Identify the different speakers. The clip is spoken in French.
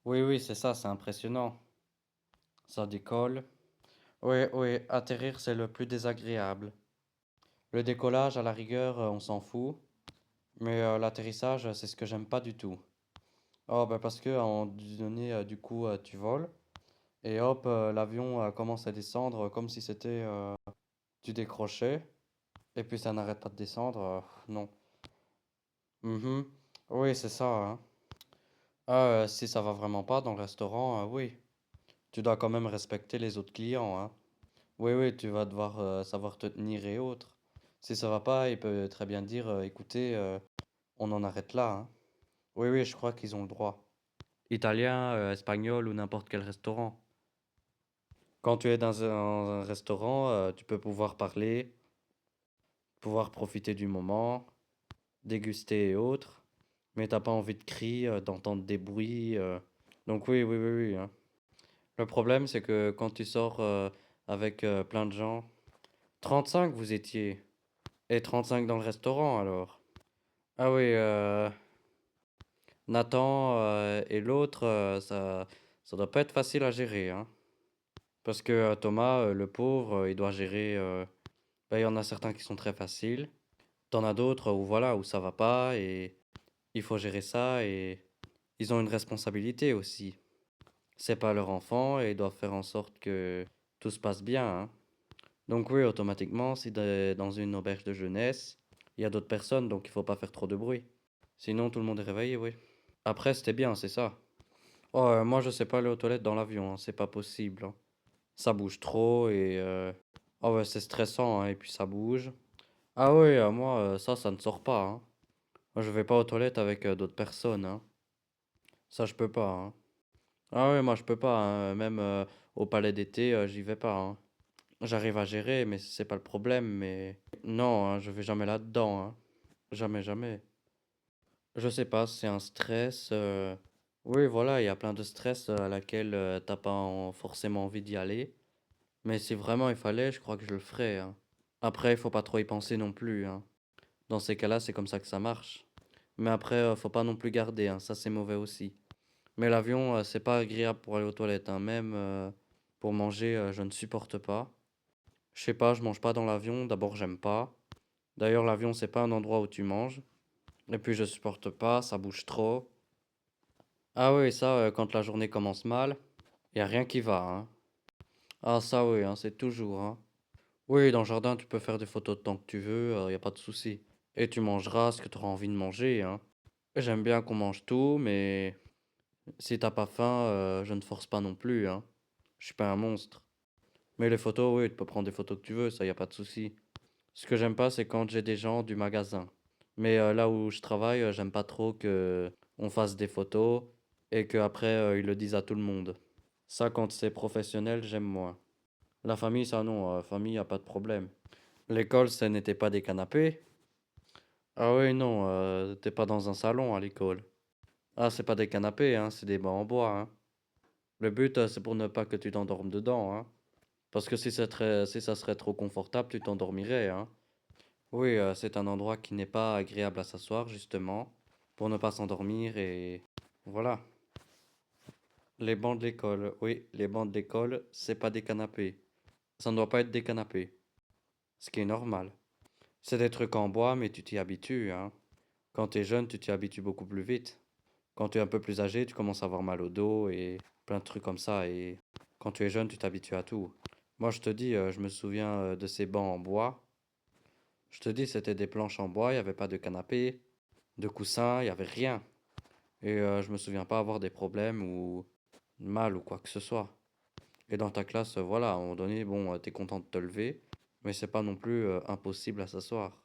Speaker 1: Oui, oui, c'est ça, c'est impressionnant. Ça décolle. Oui, oui, atterrir, c'est le plus désagréable. Le décollage, à la rigueur, on s'en fout. Mais l'atterrissage, c'est ce que j'aime pas du tout. Oh, bah parce que à un moment donné, du coup, tu voles. Et hop, l'avion commence à descendre comme si c'était du décroché. Et puis ça n'arrête pas de descendre. Non. Mhm. Oui, c'est ça, hein. Ah, si ça va vraiment pas dans le restaurant, oui. Tu dois quand même respecter les autres clients, hein. Oui, oui, tu vas devoir savoir te tenir et autres. Si ça va pas, il peut très bien dire, écoutez, on en arrête là, hein. Oui, oui, je crois qu'ils ont le droit. Italien, espagnol ou n'importe quel restaurant. Quand tu es dans un restaurant, tu peux pouvoir parler, pouvoir profiter du moment, déguster et autres, mais t'as pas envie de cris, d'entendre des bruits. Donc oui, oui, oui, oui, hein. Le problème, c'est que quand tu sors avec plein de gens, 35 vous étiez, et 35 dans le restaurant alors. Ah oui, Nathan et l'autre, ça doit pas être facile à gérer, hein. Parce que Thomas, le pauvre, il doit gérer. Bah, il y en a certains qui sont très faciles. T'en as d'autres où voilà, où ça va pas et il faut gérer ça et ils ont une responsabilité aussi. C'est pas leur enfant et ils doivent faire en sorte que tout se passe bien, hein. Donc oui, automatiquement, si dans une auberge de jeunesse, il y a d'autres personnes, donc il faut pas faire trop de bruit. Sinon, tout le monde est réveillé, oui. Après, c'était bien, c'est ça. Oh, moi, je sais pas aller aux toilettes dans l'avion, hein, c'est pas possible, hein. Ça bouge trop et oh ouais, c'est stressant, hein, et puis ça bouge. Ah oui, moi, ça ne sort pas, hein. Moi, je vais pas aux toilettes avec d'autres personnes, hein. Ça, je peux pas, hein. Ah ouais, moi, je peux pas, hein. Même au palais d'été, j'y vais pas, hein. J'arrive à gérer, mais c'est pas le problème, mais non, hein, je vais jamais là-dedans, hein. Jamais, jamais. Je sais pas, c'est un stress. Oui, voilà, il y a plein de stress à laquelle t'as pas forcément envie d'y aller. Mais si vraiment il fallait, je crois que je le ferais, hein. Après, il faut pas trop y penser non plus, hein. Dans ces cas-là, c'est comme ça que ça marche. Mais après, faut pas non plus garder, hein. Ça, c'est mauvais aussi. Mais l'avion, c'est pas agréable pour aller aux toilettes, hein. Même pour manger, je ne supporte pas. Je sais pas, je mange pas dans l'avion. D'abord, j'aime pas. D'ailleurs, l'avion, c'est pas un endroit où tu manges. Et puis, je supporte pas, ça bouge trop. Ah oui, ça, quand la journée commence mal, y a rien qui va, hein. Ah ça oui, hein, c'est toujours, hein. Oui, dans le jardin, tu peux faire des photos tant que tu veux, y a pas de souci. Et tu mangeras ce que tu auras envie de manger, hein. J'aime bien qu'on mange tout, mais si t'as pas faim, je ne force pas non plus, hein. Je suis pas un monstre. Mais les photos, oui, tu peux prendre des photos que tu veux, ça y a pas de souci. Ce que j'aime pas, c'est quand j'ai des gens du magasin. Mais là où je travaille, j'aime pas trop que on fasse des photos et qu'après ils le disent à tout le monde. Ça, quand c'est professionnel, j'aime moins. La famille, ça non, famille, y a pas de problème. L'école, ce n'était pas des canapés. Ah oui, non, t'es pas dans un salon à l'école. Ah, c'est pas des canapés, hein, c'est des bancs en bois, hein. Le but, c'est pour ne pas que tu t'endormes dedans, hein. Parce que si ça serait trop confortable, tu t'endormirais, hein. Oui, c'est un endroit qui n'est pas agréable à s'asseoir, justement, pour ne pas s'endormir et voilà. Les bancs de l'école, oui, les bancs de l'école, c'est pas des canapés. Ça ne doit pas être des canapés, ce qui est normal. C'est des trucs en bois, mais tu t'y habitues, hein. Quand t'es jeune, tu t'y habitues beaucoup plus vite. Quand tu es un peu plus âgé, tu commences à avoir mal au dos et plein de trucs comme ça. Et quand tu es jeune, tu t'habitues à tout. Moi, je te dis, je me souviens de ces bancs en bois. Je te dis, c'était des planches en bois, il n'y avait pas de canapé, de coussin, il n'y avait rien. Et je me souviens pas avoir des problèmes ou mal ou quoi que ce soit. Et dans ta classe, voilà, à un moment donné, bon, t'es content de te lever, mais c'est pas non plus impossible à s'asseoir.